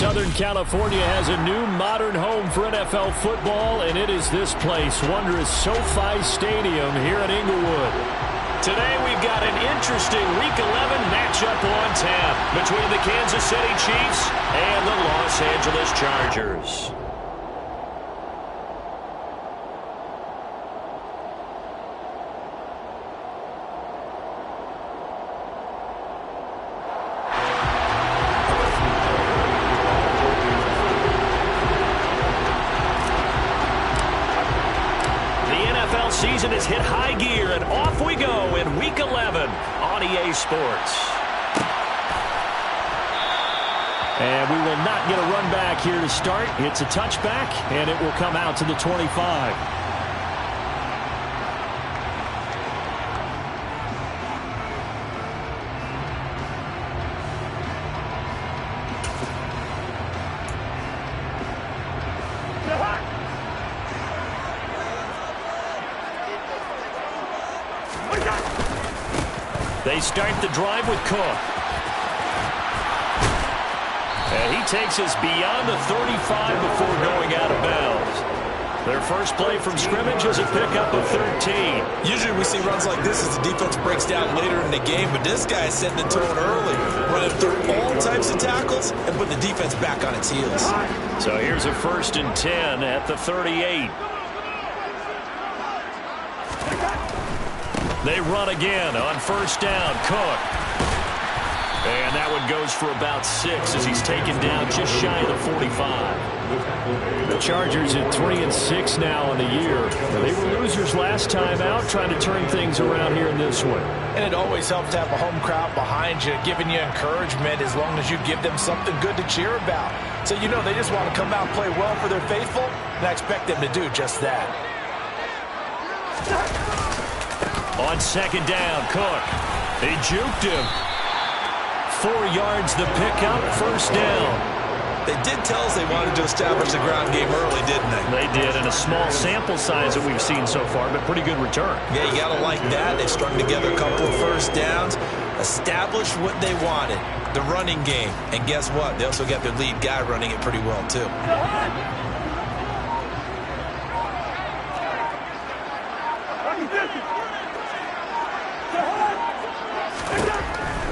Southern California has a new modern home for NFL football, and it is this place, wondrous SoFi Stadium here in Inglewood. Today we've got an interesting Week 11 matchup on tap between the Kansas City Chiefs and the Los Angeles Chargers. Season has hit high gear, and off we go in Week 11 on EA Sports. And we will not get a run back here to start. It's a touchback, and it will come out to the 25. They start the drive with Cook. And he takes us beyond the 35 before going out of bounds. Their first play from scrimmage is a pickup of 13. Usually we see runs like this as the defense breaks down later in the game, but this guy is setting the tone early, running through all types of tackles and put the defense back on its heels. So here's a 1st and 10 at the 38. They run again on 1st down. Cook. And that one goes for about 6 as he's taken down just shy of the 45. The Chargers at 3-6 now in the year. They were losers last time out, trying to turn things around here in this one. And it always helps to have a home crowd behind you, giving you encouragement as long as you give them something good to cheer about. So you know they just want to come out and play well for their faithful, and I expect them to do just that. On 2nd down, Cook. He juked him. 4 yards the pickup, 1st down. They did tell us they wanted to establish the ground game early, didn't they? They did, and a small sample size that we've seen so far, but pretty good return. Yeah, you got to like that. They've strung together a couple of 1st downs, established what they wanted, the running game. And guess what? They also got their lead guy running it pretty well, too.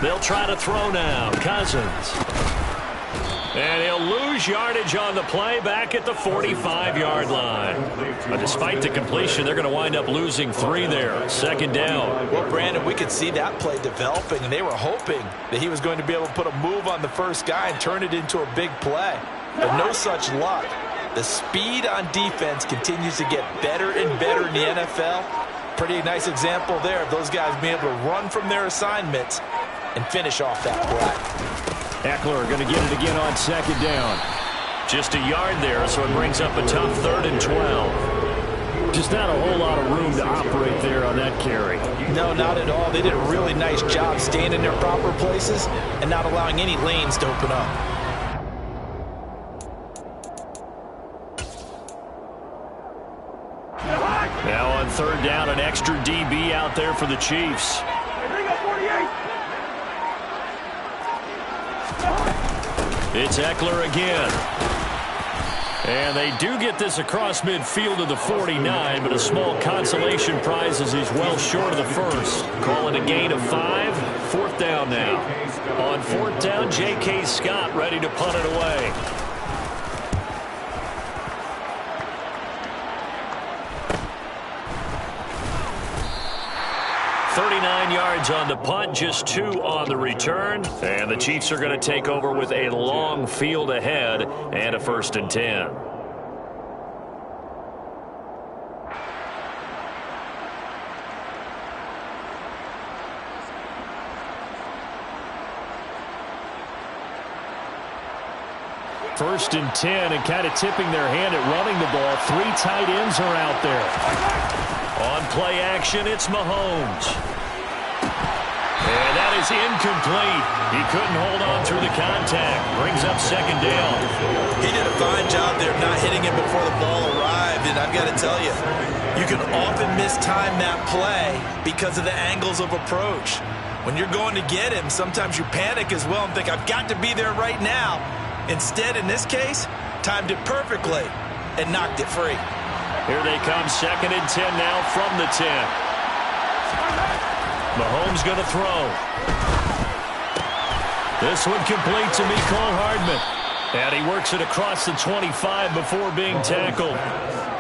They'll try to throw now. Cousins. And he'll lose yardage on the play back at the 45-yard line. But despite the completion, they're going to wind up losing 3 there. 2nd down. Well, Brandon, we could see that play developing, and they were hoping that he was going to be able to put a move on the first guy and turn it into a big play. But no such luck. The speed on defense continues to get better and better in the NFL. Pretty nice example there of those guys being able to run from their assignments and finish off that play. Eckler going to get it again on 2nd down. Just a yard there, so it brings up a tough 3rd and 12. Just not a whole lot of room to operate there on that carry. No, not at all. They did a really nice job staying in their proper places and not allowing any lanes to open up. Now on 3rd down, an extra DB out there for the Chiefs. It's Eckler again. And they do get this across midfield to the 49, but a small consolation prize as he's well short of the first. Calling a gain of 5. 4th down now. On 4th down, J.K. Scott ready to punt it away. Yards on the punt, just 2 on the return. And the Chiefs are going to take over with a long field ahead and a 1st and 10. First and 10, and kind of tipping their hand at running the ball. 3 tight ends are out there. On play action, it's Mahomes. And that is incomplete. He couldn't hold on through the contact. Brings up 2nd down. He did a fine job there not hitting him before the ball arrived. And I've got to tell you, you can often mistime that play because of the angles of approach. When you're going to get him, sometimes you panic as well and think, I've got to be there right now. Instead, in this case, timed it perfectly and knocked it free. Here they come, 2nd and 10 now from the 10. Mahomes going to throw. This one complete to Mecole Hardman. And he works it across the 25 before being tackled.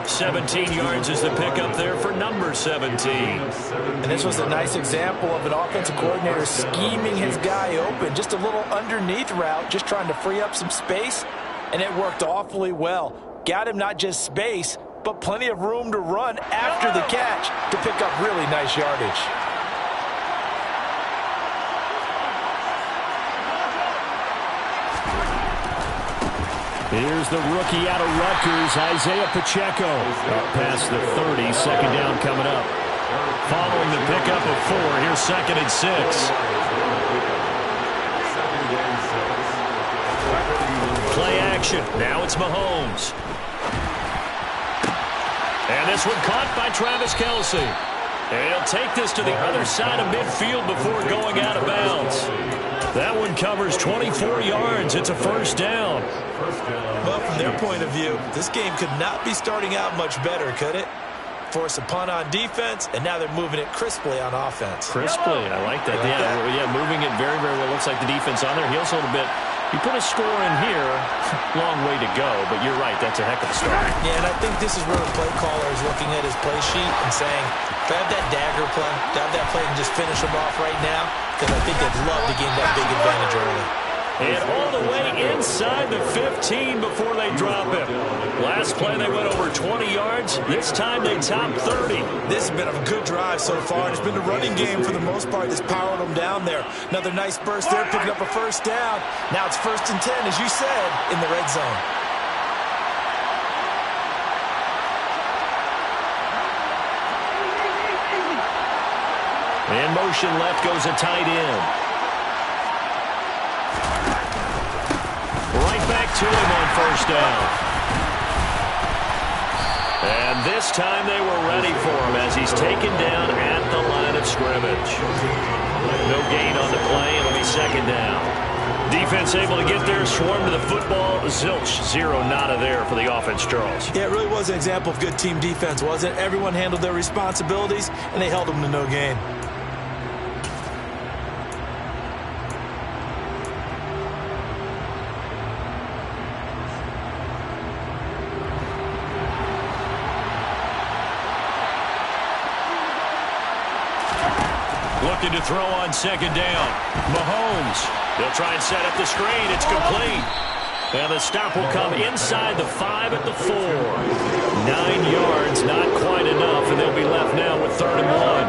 17 yards is the pickup there for number 17. And this was a nice example of an offensive coordinator scheming his guy open. Just a little underneath route, just trying to free up some space, and it worked awfully well. Got him not just space, but plenty of room to run after the catch to pick up really nice yardage. Here's the rookie out of Rutgers, Isaiah Pacheco. Up past the 30, 2nd down coming up. Following the pickup of 4, here's 2nd and 6. Play action. Now it's Mahomes. And this one caught by Travis Kelce. And he'll take this to the other side of midfield before going out of bounds. That one covers 24 yards. It's a 1st down. Well, from their point of view, this game could not be starting out much better, could it? Force a punt on defense, and now they're moving it crisply on offense. Crisply, I like that. Yeah, moving it very, very well. Looks like the defense on their heels a little bit. You put a score in here, long way to go, but you're right, that's a heck of a start. Yeah, and I think this is where the play caller is looking at his play sheet and saying, grab that dagger play, grab that play and just finish them off right now, because I think they'd love to gain that big advantage early. And all the way inside the 15 before they drop him. Last play they went over 20 yards. This time they topped 30. This has been a good drive so far. It's been the running game for the most part that's powered them down there. Another nice burst there, picking up a 1st down. Now it's 1st and 10, as you said, in the red zone. In motion left goes a tight end. Right back to him on 1st down. And this time they were ready for him as he's taken down at the line of scrimmage. No gain on the play, and it'll be 2nd down. Defense able to get there, swarm to the football. Zilch, 0 nada there for the offense, Charles. Yeah, it really was an example of good team defense, wasn't it? Everyone handled their responsibilities, and they held them to no gain. Looking to throw on 2nd down. Mahomes. They'll try and set up the screen. It's complete. And the stop will come inside the 5 at the 4. 9 yards, not quite enough, and they'll be left now with 3rd and 1.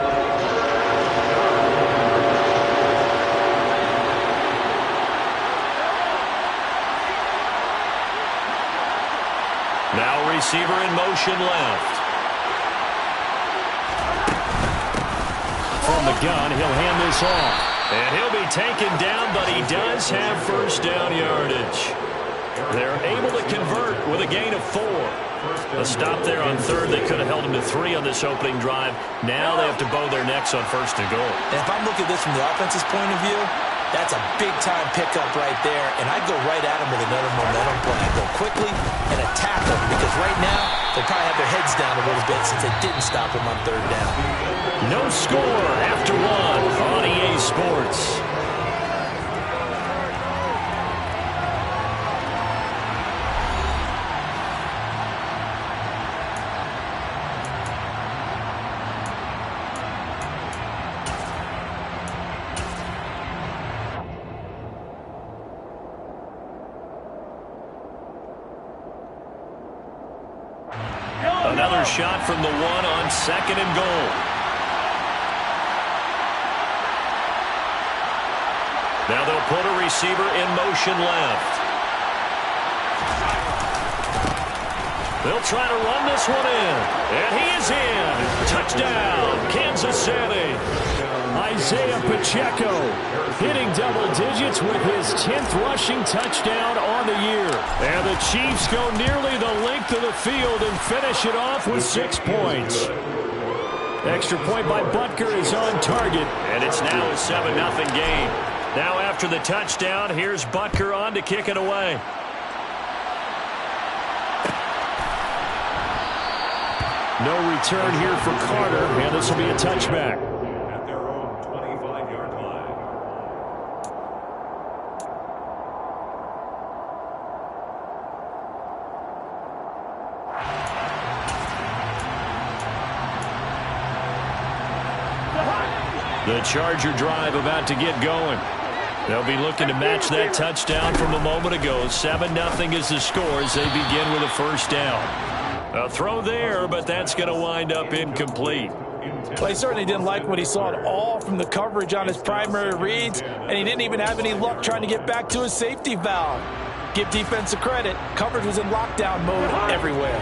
Now receiver in motion left. From the gun, he'll hand this off. And he'll be taken down, but he does have 1st down yardage. They're able to convert with a gain of 4. A stop there on 3rd. They could have held him to 3 on this opening drive. Now they have to bow their necks on 1st and goal. And if I'm looking at this from the offense's point of view, that's a big-time pickup right there. And I'd go right at him with another momentum play. I'd go quickly and attack them, because right now they probably have their heads down a little bit since they didn't stop him on 3rd down. No score after 1 on EA Sports. Another shot from the 1 on 2nd and goal. Now they'll put a receiver in motion left. They'll try to run this one in. And he is in. Touchdown, Kansas City. Isaiah Pacheco hitting double digits with his 10th rushing touchdown on the year. And the Chiefs go nearly the length of the field and finish it off with 6 points. Extra point by Butker is on target, and it's now a 7-0 game. Now after the touchdown, here's Butker on to kick it away. No return here for Carter, and this will be a touchback. At their own 25-yard line. The Charger drive about to get going. They'll be looking to match that touchdown from a moment ago. 7-0 is the score as they begin with a first down. A throw there, but that's going to wind up incomplete. Well, he certainly didn't like what he saw at all from the coverage on his primary reads, and he didn't even have any luck trying to get back to his safety valve. Give defense a credit. Coverage was in lockdown mode everywhere.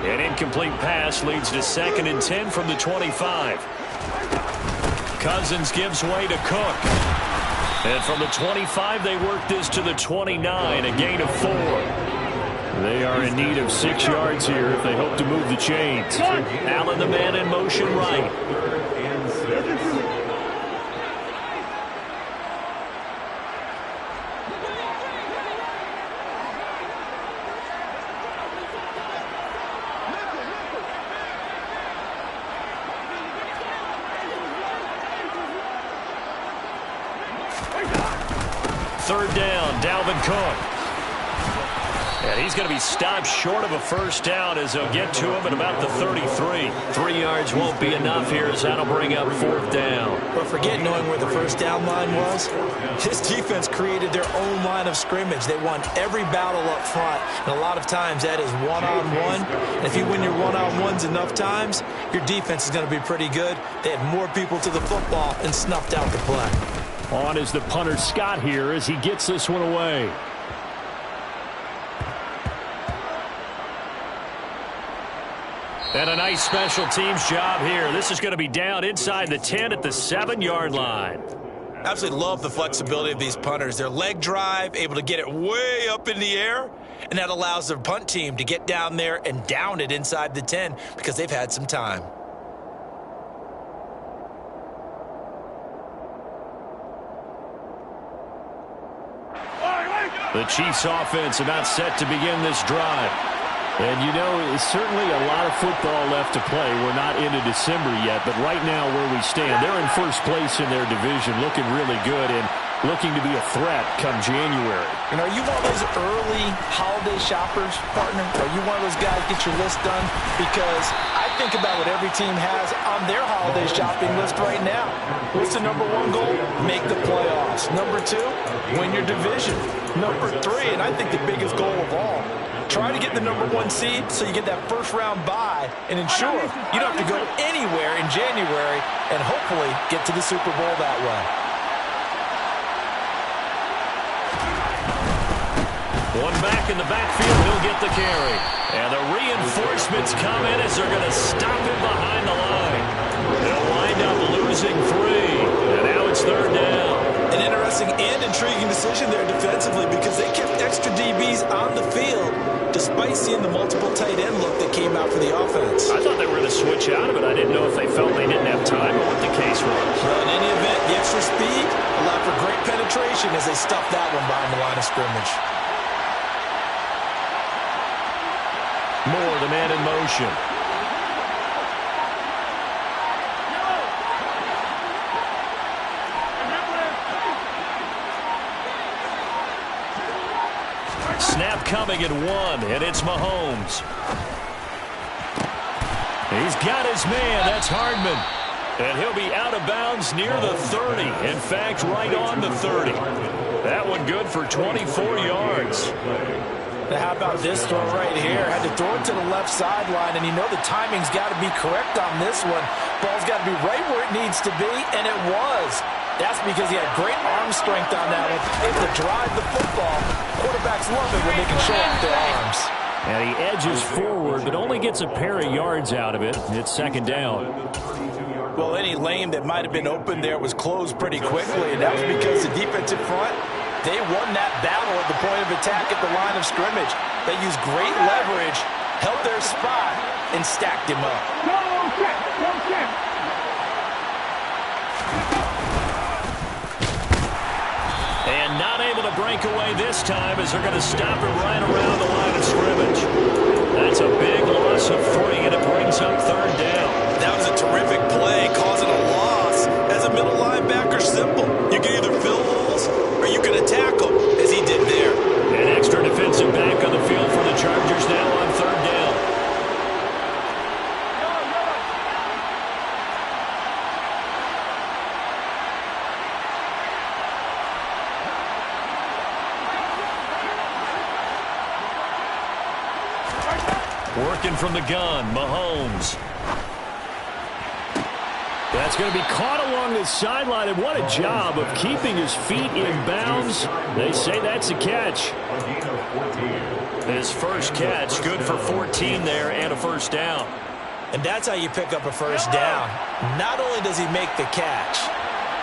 An incomplete pass leads to 2nd and 10 from the 25. Cousins gives way to Cook. And from the 25, they work this to the 29, a gain of 4. They are in need of 6 yards here if they hope to move the chains. Allen, the man in motion right. Third down, Dalvin Cook. And he's going to be stopped short of a first down as they'll get to him at about the 33. 3 yards won't be enough here as that'll bring up 4th down. But forget knowing where the first down line was. This defense created their own line of scrimmage. They won every battle up front, and a lot of times that is one-on-one. And if you win your one-on-ones enough times, your defense is going to be pretty good. They had more people to the football and snuffed out the play. On is the punter Scott here as he gets this one away. And a nice special teams job here. This is going to be down inside the 10 at the 7-yard line. Absolutely love the flexibility of these punters. Their leg drive, able to get it way up in the air, and that allows their punt team to get down there and down it inside the 10 because they've had some time. The Chiefs offense about set to begin this drive. And, you know, it's certainly a lot of football left to play. We're not into December yet, but right now where we stand, they're in first place in their division, looking really good and looking to be a threat come January. And are you one of those early holiday shoppers, partner? Are you one of those guys get your list done? Because I think about what every team has on their holiday shopping list right now. What's the #1 goal? Make the playoffs. #2, win your division. #3, and I think the biggest goal of all, try to get the #1 seed so you get that first-round bye and ensure you don't have to go anywhere in January and hopefully get to the Super Bowl that way. One back in the backfield, he'll get the carry. And the reinforcements come in as they're going to stop him behind the line. They'll wind up losing 3. And now it's 3rd down. An interesting and intriguing decision there defensively because they kept extra DBs on the field despite seeing the multiple tight end look that came out for the offense. I thought they were going to switch out of it. I didn't know if they felt they didn't have time or what the case was. Well, in any event, the extra speed allowed for great penetration as they stuffed that one behind the line of scrimmage. Moore, the man in motion. Snap coming at 1, and it's Mahomes. He's got his man. That's Hardman. And he'll be out of bounds near the 30. In fact, right on the 30. That one good for 24 yards. Now, how about this throw right here? Had to throw it to the left sideline, and you know the timing's got to be correct on this one. Ball's got to be right where it needs to be, and it was. That's because he had great arm strength on that one. Able to drive the football. Quarterbacks love it when they can show off their arms. And he edges forward, but only gets a pair of yards out of it. It's 2nd down. Well, any lane that might have been open there was closed pretty quickly, and that was because the defensive front, they won that battle at the point of attack at the line of scrimmage. They used great leverage, held their spot, and stacked him up. And not able to breakaway this time as they're going to stop it right around the line of scrimmage. That's a big loss of 3, and it brings up third down. That was a terrific play, causing a loss. As a middle linebacker, simple. You can either fill holes or you can attack them, as he did there. An extra defensive back on the field for the Chargers now on third down. Working from the gun, Mahomes. That's going to be caught along the sideline, and what a job of keeping his feet in bounds. They say that's a catch. His first catch, good for 14 there and a first down. And that's how you pick up a first down. Not only does he make the catch,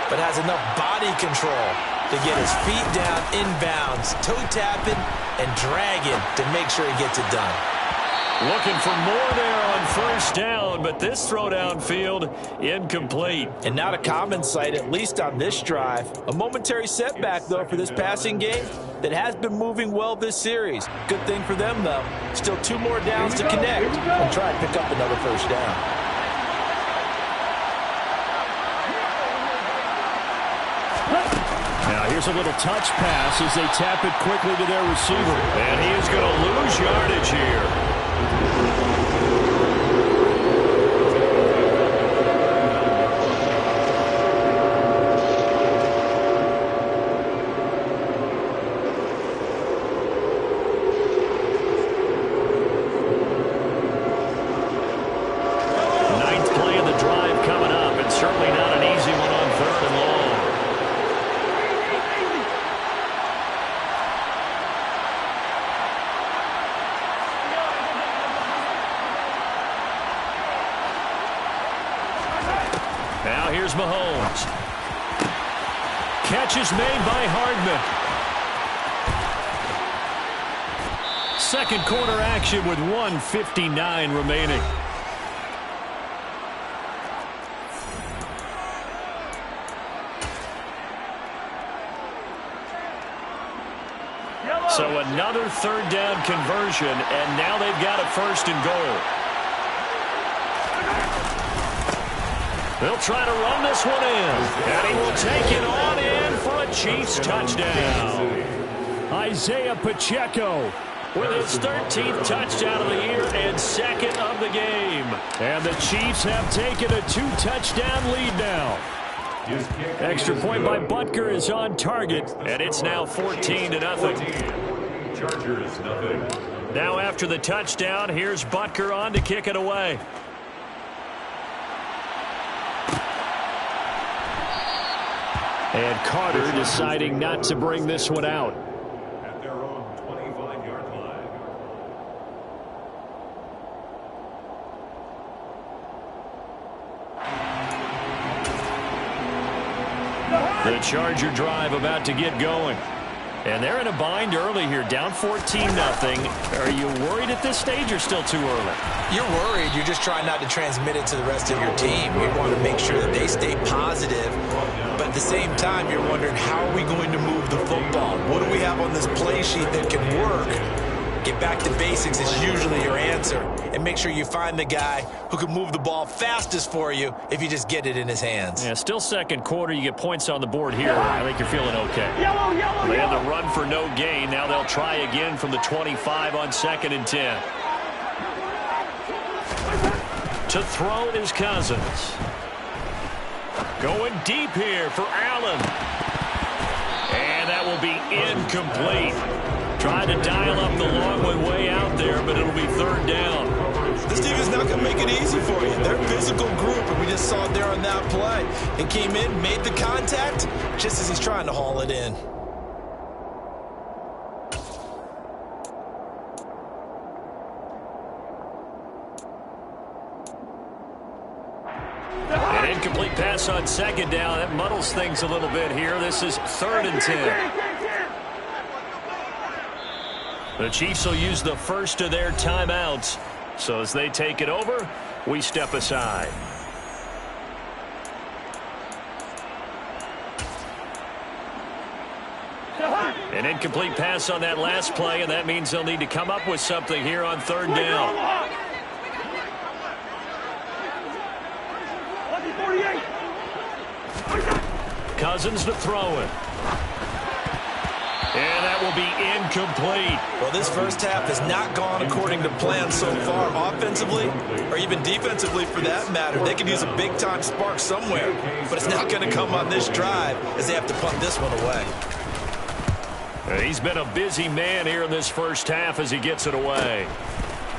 but has enough body control to get his feet down in bounds, toe tapping and dragging to make sure he gets it done. Looking for more there on first down, but this throw downfield incomplete. And not a common sight, at least on this drive. A momentary setback, though, for this passing game that has been moving well this series. Good thing for them, though. Still 2 more downs to connect and try and pick up another first down. Now here's a little touch pass as they tap it quickly to their receiver. And he is going to lose yardage here. Ninth play of the drive coming up, and certainly not an easy one on third and long. Now here's Mahomes. Catch is made by Hardman. Second quarter action with 1:59 remaining. So another third down conversion, and now they've got a first and goal. They'll try to run this one in, and he will take it on in for a Chiefs touchdown. Isaiah Pacheco with his 13th touchdown of the year and second of the game. And the Chiefs have taken a 2-touchdown lead now. Extra point by Butker is on target, and it's now 14-0. Chargers, nothing. Now after the touchdown, here's Butker on to kick it away. And Carter deciding not to bring this one out. At their own 25-yard line. The Charger drive about to get going. And they're in a bind early here, down 14-0. Are you worried at this stage or still too early? You're worried. You're just trying not to transmit it to the rest of your team. You want to make sure that they stay positive. But at the same time, you're wondering, how are we going to move the football? What do we have on this play sheet that can work? Get back to basics is usually your answer. And make sure you find the guy who can move the ball fastest for you if you just get it in his hands. Yeah, still second quarter. You get points on the board here. I think you're feeling okay. They had the run for no gain. Now they'll try again from the 25 on 2nd and 10. To throw is Cousins. Going deep here for Allen. And that will be incomplete. Trying to dial up the long one way out there, but it'll be third down. This team is not going to make it easy for you. They're a physical group, and we just saw it there on that play. It came in, made the contact, just as he's trying to haul it in. An incomplete pass on 2nd down. That muddles things a little bit here. This is 3rd and 10. The Chiefs will use the first of their timeouts. So as they take it over, we step aside. An incomplete pass on that last play, and that means they'll need to come up with something here on third down. Cousins to throw it. And that will be incomplete. Well, this first half has not gone according to plan so far, offensively or even defensively for that matter. They could use a big-time spark somewhere, but it's not going to come on this drive as they have to punt this one away. He's been a busy man here in this first half as he gets it away.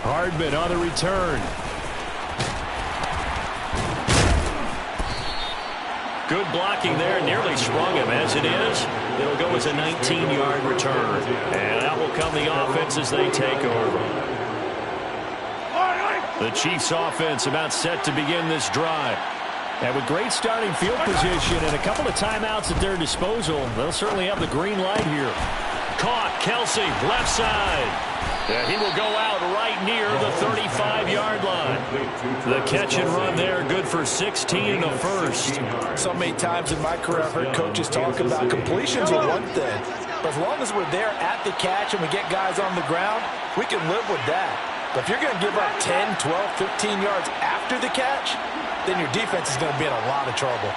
Hardman on the return. Good blocking there, nearly sprung him. As it is, it'll go as a 19-yard return. And out will come the offense as they take over. The Chiefs offense about set to begin this drive. And with great starting field position and a couple of timeouts at their disposal, they'll certainly have the green light here. Caught, Kelsey, left side. Yeah, he will go out right near the 35-yard line. The catch and run there, good for 16 in the first. So many times in my career, I've heard coaches talk about completions are one thing. But as long as we're there at the catch and we get guys on the ground, we can live with that. But if you're going to give up 10, 12, 15 yards after the catch, then your defense is going to be in a lot of trouble.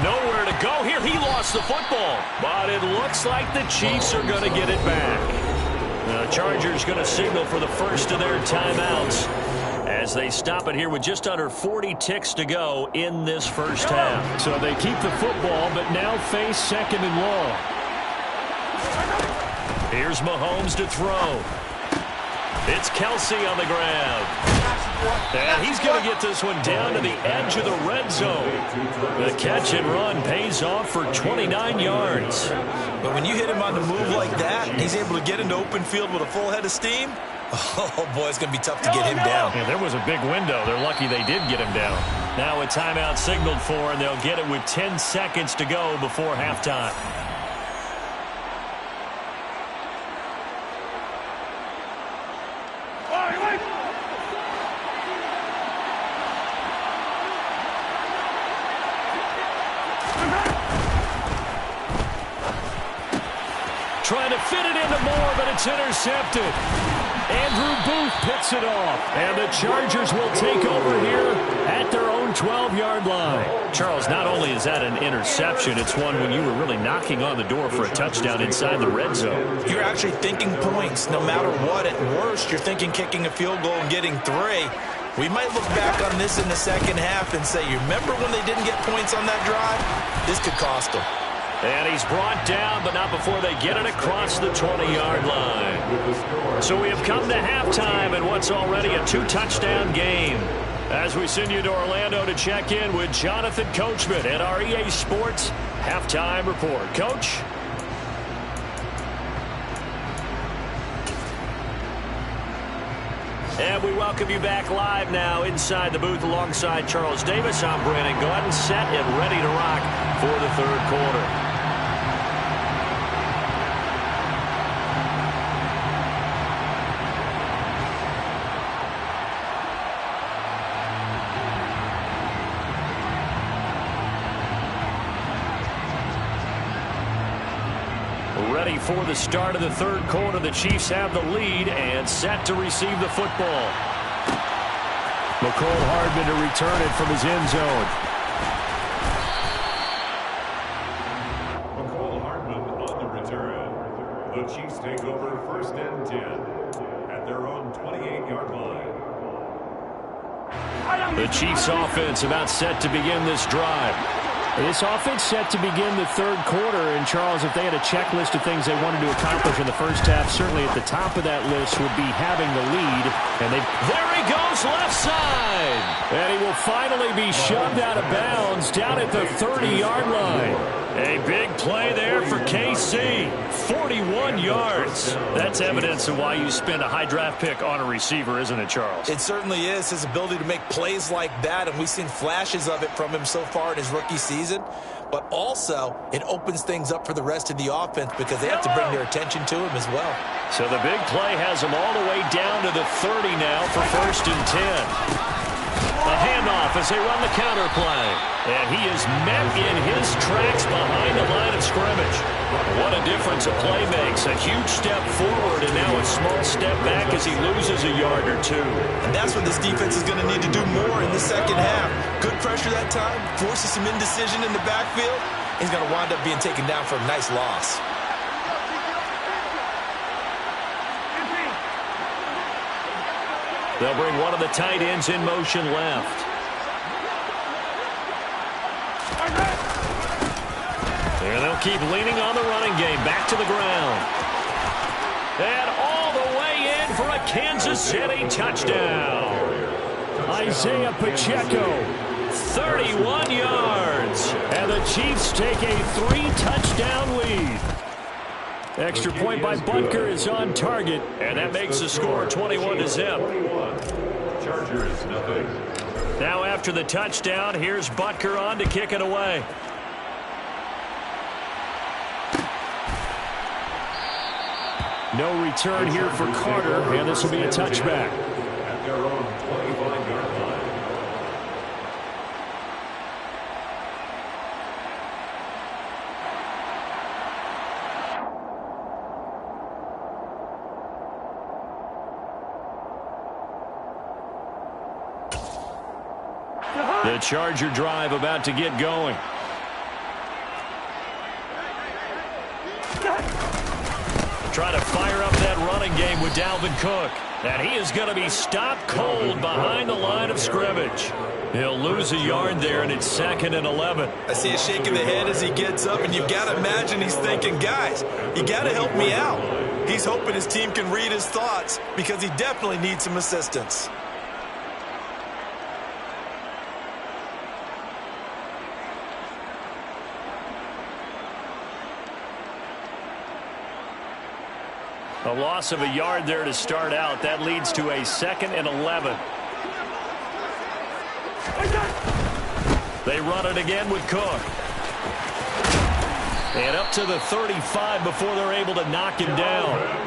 Nowhere to go here. He lost the football. But it looks like the Chiefs are going to get it back. The Chargers going to signal for the first of their timeouts as they stop it here with just under 40 ticks to go in this first half. So they keep the football, but now face second and long. Here's Mahomes to throw. It's Kelsey on the grab. And he's going to get this one down to the edge of the red zone. The catch and run pays off for 29 yards. But when you hit him on the move like that, and he's able to get into open field with a full head of steam, oh, boy, it's going to be tough to get him down. Yeah, there was a big window. They're lucky they did get him down. Now a timeout signaled for, and they'll get it with 10 seconds to go before halftime. Trying to fit it into Moore, but it's intercepted. Andrew Booth picks it off. And the Chargers will take over here at their own 12-yard line. Charles, not only is that an interception, it's one when you were really knocking on the door for a touchdown inside the red zone. You're actually thinking points no matter what. At worst, you're thinking kicking a field goal and getting 3. We might look back on this in the second half and say, you remember when they didn't get points on that drive? This could cost them. And he's brought down, but not before they get it across the 20-yard line. So we have come to halftime in what's already a 2-touchdown game. As we send you to Orlando to check in with Jonathan Coachman at our EA Sports Halftime Report. Coach? And we welcome you back live now inside the booth alongside Charles Davis. I'm Brandon Gordon, set and ready to rock for the third quarter. Ready for the start of the third quarter. The Chiefs have the lead and set to receive the football. McCole Hardman to return it from his end zone. McCole Hardman on the return. The Chiefs take over first and 10 at their own 28-yard line. The Chiefs offense about set to begin this drive. This offense set to begin the third quarter. And, Charles, if they had a checklist of things they wanted to accomplish in the first half, certainly at the top of that list would be having the lead. And there he goes, left side. And he will finally be shoved out of bounds down at the 30-yard line. A big play there for KC. 41 yards. That's evidence of why you spend a high draft pick on a receiver, isn't it, Charles? It certainly is. His ability to make plays like that, and we've seen flashes of it from him so far in his rookie season. But also, it opens things up for the rest of the offense because they have to bring their attention to him as well. So the big play has him all the way down to the 30 now for first and 10. A handoff as they run the counter play. And he is met in his tracks behind the line of scrimmage. What a difference a play makes. A huge step forward and now a small step back as he loses a yard or two. And that's what this defense is going to need to do more in the second half. Good pressure that time, forces some indecision in the backfield. He's going to wind up being taken down for a nice loss. They'll bring one of the tight ends in motion left. And they'll keep leaning on the running game. Back to the ground. And all the way in for a Kansas City touchdown. Isaiah Pacheco, 31 yards. And the Chiefs take a 3-touchdown lead. Extra point by Butker is on target, and that makes the score 21-0. Chargers, nothing. Now after the touchdown, here's Butker on to kick it away. No return here for Carter, and this will be a touchback. At their own 25-yard line. The Charger drive about to get going. Try to fire up that running game with Dalvin Cook. And he is going to be stopped cold behind the line of scrimmage. He'll lose a yard there, and it's 2nd and 11. I see a shake of the head as he gets up, and you've got to imagine he's thinking, guys, you got to help me out. He's hoping his team can read his thoughts because he definitely needs some assistance. A loss of a yard there to start out. That leads to a 2nd and 11. They run it again with Cook. And up to the 35 before they're able to knock him down.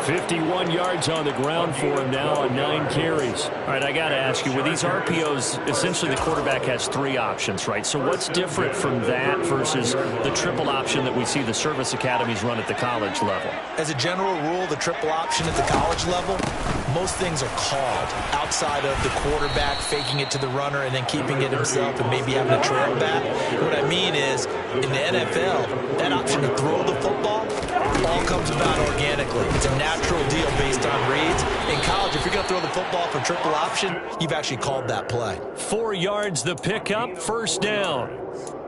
51 yards on the ground for him now on 9 carries. All right, I got to ask you, with these RPOs, essentially the quarterback has 3 options, right? So what's different from that versus the triple option that we see the service academies run at the college level? As a general rule, the triple option at the college level, most things are called outside of the quarterback faking it to the runner and then keeping it himself and maybe having a trail back. What I mean is, in the NFL, that option to throw the football all comes about organically. It's a natural deal based on reads. In college, if you're going to throw the football for triple option, you've actually called that play. 4 yards the pickup, 1st down.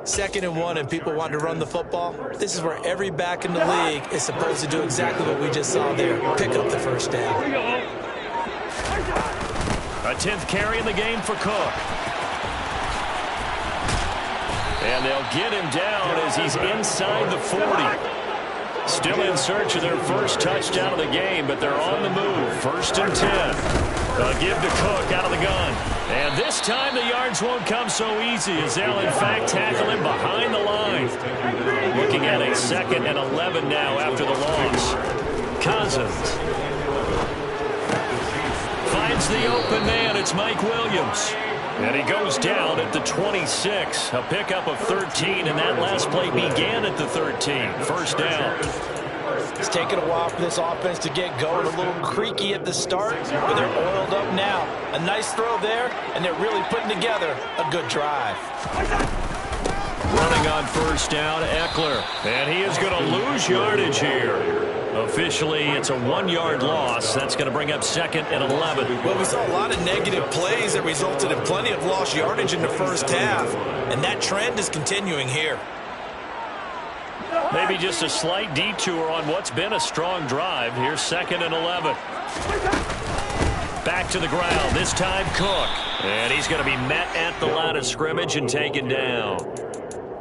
2nd and 1 and people want to run the football. This is where every back in the league is supposed to do exactly what we just saw there. Pick up the 1st down. A 10th carry in the game for Cook. And they'll get him down as he's inside the 40. Still in search of their first touchdown of the game, but they're on the move. 1st and 10. They'll give to Cook out of the gun. And this time the yards won't come so easy as they'll in fact tackle him behind the line. Looking at a 2nd and 11 now after the loss. Cousins finds the open man. It's Mike Williams. And he goes down at the 26. A pickup of 13, and that last play began at the 13. 1st down. It's taken a while for this offense to get going. A little creaky at the start, but they're oiled up now. A nice throw there, and they're really putting together a good drive. Running on 1st down, Eckler. And he is going to lose yardage here. Officially, it's a 1-yard loss. That's going to bring up 2nd and 11. Well, we saw a lot of negative plays that resulted in plenty of lost yardage in the first half, and that trend is continuing here. Maybe just a slight detour on what's been a strong drive. Here's 2nd and 11. Back to the ground, this time Cook. And he's going to be met at the line of scrimmage and taken down.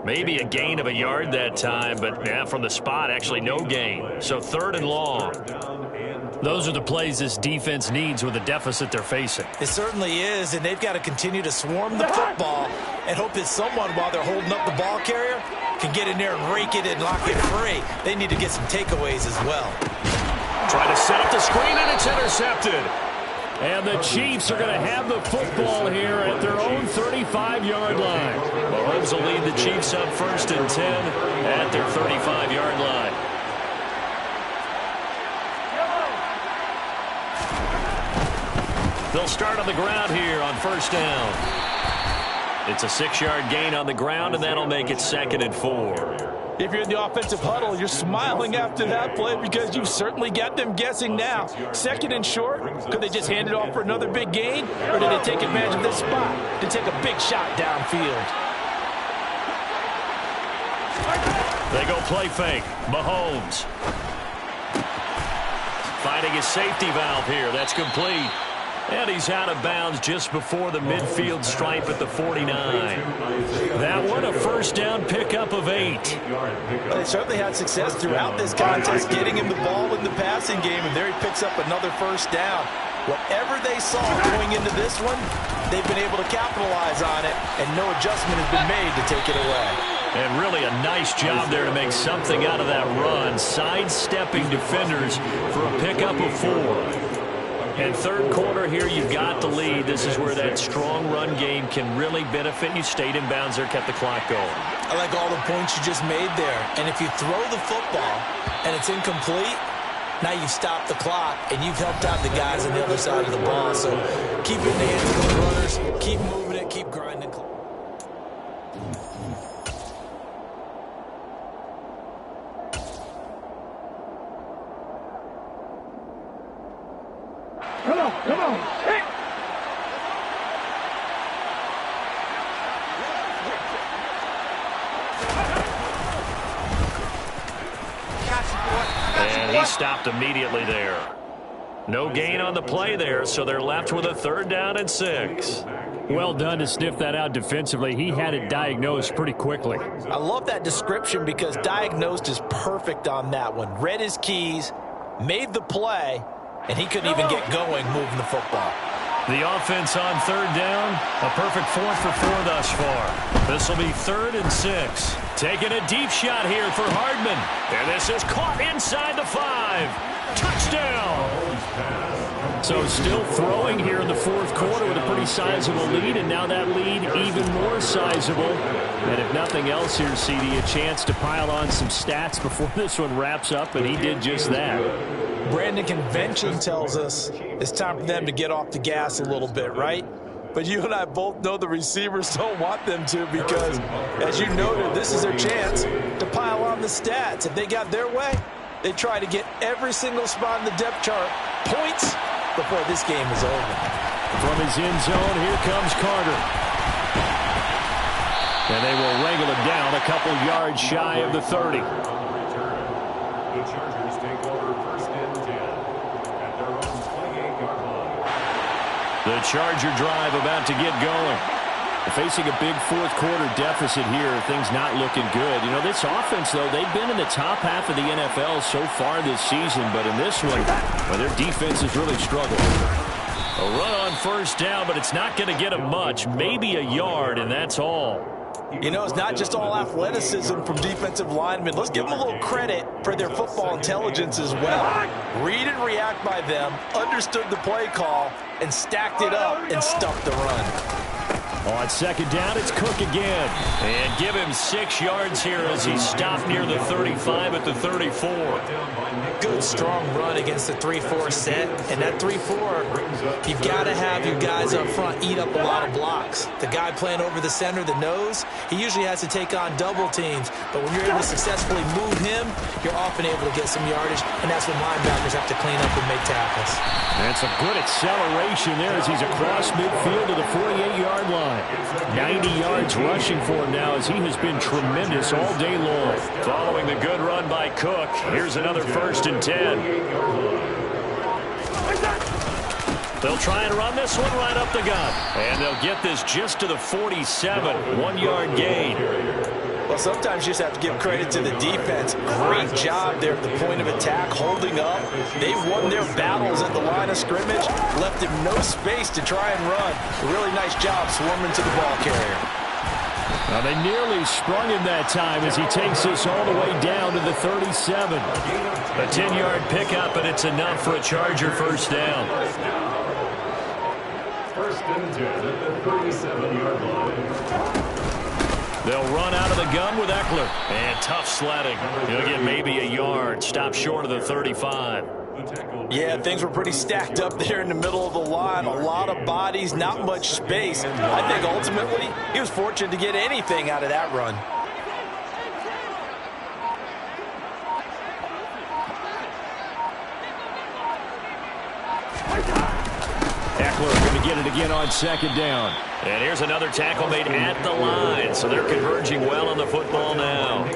Maybe a gain of a yard that time, but yeah, from the spot, actually no gain. So 3rd and long. Those are the plays this defense needs with the deficit they're facing. It certainly is, and they've got to continue to swarm the football and hope that someone, while they're holding up the ball carrier, can get in there and rake it and lock it free. They need to get some takeaways as well. Try to set up the screen, and it's intercepted. And the Chiefs are going to have the football here at their own 35-yard line. Mahomes will lead the Chiefs up 1st and 10 at their 35-yard line. They'll start on the ground here on 1st down. It's a 6-yard gain on the ground, and that'll make it 2nd and 4. If you're in the offensive huddle, you're smiling after that play because you've certainly got them guessing now. 2nd and short, could they just hand it off for another big gain? Or did they take advantage of this spot to take a big shot downfield? They go play fake. Mahomes finding his safety valve here. That's complete. And he's out of bounds just before the midfield stripe at the 49. That one, a 1st down pickup of 8. Well, they certainly had success throughout this contest, getting him the ball in the passing game, and there he picks up another 1st down. Whatever they saw going into this one, they've been able to capitalize on it, and no adjustment has been made to take it away. And really a nice job there to make something out of that run, sidestepping defenders for a pickup of 4. And 3rd quarter here, you've got the lead. This is where that strong run game can really benefit. You stayed in bounds there, kept the clock going. I like all the points you just made there. And if you throw the football and it's incomplete, now you've stopped the clock and you've helped out the guys on the other side of the ball. So keep it in the hands of the runners, keep moving it, keep grinding. Come on. Hey. And he stopped immediately there. No gain on the play there, so they're left with a 3rd down and 6. Well done to sniff that out defensively. He had it diagnosed pretty quickly. I love that description because diagnosed is perfect on that one. Read his keys, made the play, and he couldn't even get going moving the football. The offense on 3rd down, a perfect 4th for 4 thus far. This will be 3rd and 6. Taking a deep shot here for Hardman. And this is caught inside the 5. Touchdown! So still throwing here in the 4th quarter with a pretty sizable lead, and now that lead even more sizable. And if nothing else here, CD, a chance to pile on some stats before this one wraps up, and he did just that. Brandon, convention tells us it's time for them to get off the gas a little bit, right? But you and I both know the receivers don't want them to because, as you noted, this is their chance to pile on the stats. If they got their way, they try to get every single spot in the depth chart points before this game is over. From his end zone, here comes Carter. And they will wrangle him down a couple yards shy of the 30. The Chargers take over 1st and 10 at their own 28-yard line. The Charger drive about to get going. Facing a big 4th quarter deficit here, things not looking good. You know, this offense, though, they've been in the top half of the NFL so far this season, but in this one, well, their defense has really struggled. A run on 1st down, but it's not going to get them much. Maybe a yard, and that's all. You know, it's not just all athleticism from defensive linemen. Let's give them a little credit for their football intelligence as well. Read and react by them, understood the play call, and stacked it up and stuffed the run. On 2nd down, it's Cook again. And give him 6 yards here as he stopped near the 35 at the 34. Good, strong run against the 3-4 set. And that 3-4, you've got to have your guys up front eat up a lot of blocks. The guy playing over the center, the nose, he usually has to take on double teams. But when you're able to successfully move him, you're often able to get some yardage. And that's when linebackers have to clean up and make tackles. And some good acceleration there as he's across midfield to the 48-yard line. 90 yards rushing for him now as he has been tremendous all day long. Following the good run by Cook, here's another 1st and 10. They'll try and run this one right up the gut. And they'll get this just to the 47, 1-yard gain. Well, sometimes you just have to give credit to the defense. Great job there at the point of attack, holding up. They've won their battles at the line of scrimmage, left him no space to try and run. A really nice job swarming to the ball carrier. Now they nearly sprung him that time as he takes this all the way down to the 37. A 10-yard pickup, and it's enough for a Charger 1st down. First and 10 at the 37-yard line. They'll run out of the gun with Eckler. And tough sledding. He'll get maybe a yard. Stop short of the 35. Yeah, things were pretty stacked up there in the middle of the line. A lot of bodies, not much space. I think ultimately he was fortunate to get anything out of that run. Eckler going to get it again on second down. And here's another tackle made at the line. So they're converging well on the football now.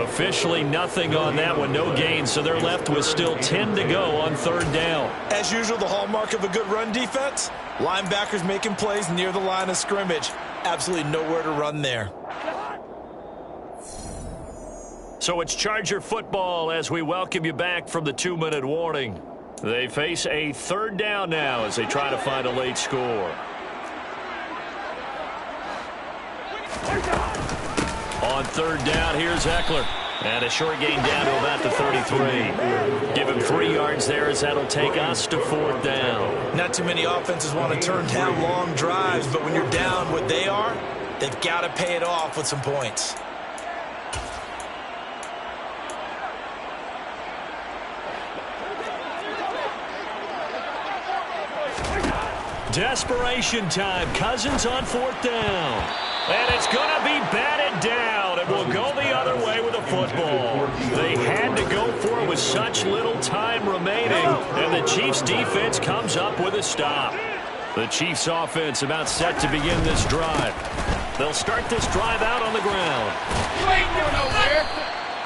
Officially nothing on that one. No gain. So they're left with still 10 to go on third down. As usual, the hallmark of a good run defense, linebackers making plays near the line of scrimmage. Absolutely nowhere to run there. So it's Charger football as we welcome you back from the 2-minute warning. They face a third down now as they try to find a late score. On third down, here's Eckler. And a short gain down to about the 33. Give him 3 yards there as that'll take us to fourth down. Not too many offenses want to turn down long drives, but when you're down what they are, they've got to pay it off with some points. Desperation time. Cousins on fourth down. And it's going to be batted down. It will go the other way with the football. They had to go for it with such little time remaining. And the Chiefs defense comes up with a stop. The Chiefs offense about set to begin this drive. They'll start this drive out on the ground.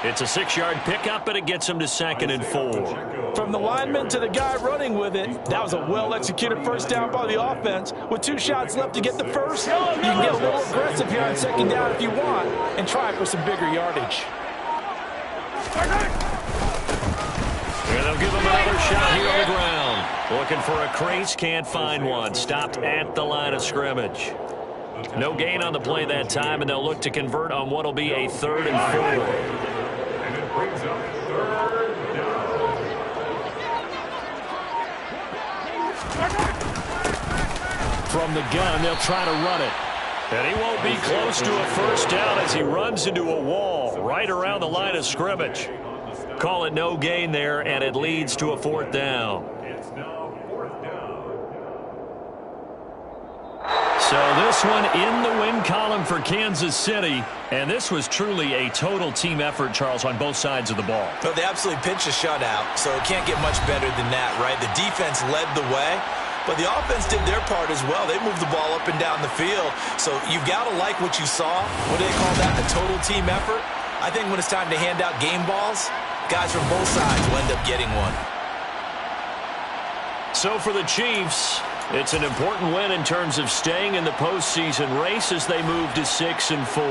It's a 6-yard pickup, and it gets them to 2nd and 4. From the lineman to the guy running with it, that was a well-executed first down by the offense. With 2 shots left to get the first, you can get a little aggressive here on second down if you want and try for some bigger yardage. And they'll give him another shot here on the ground. Looking for a crease, can't find one. Stopped at the line of scrimmage. No gain on the play that time, and they'll look to convert on what will be a 3rd and 4. Brings up third down. From the gun, they'll try to run it. And he won't be close to a first down as he runs into a wall right around the line of scrimmage. Call it no gain there, and it leads to a 4th down. It's now 4th down. So this one in the win column for Kansas City. And this was truly a total team effort, Charles, on both sides of the ball. Well, they absolutely pitched a shutout, so it can't get much better than that, right? The defense led the way, but the offense did their part as well. They moved the ball up and down the field. So you've got to like what you saw. What do they call that? A total team effort? I think when it's time to hand out game balls, guys from both sides will end up getting one. So for the Chiefs, it's an important win in terms of staying in the postseason race as they move to 6 and 4.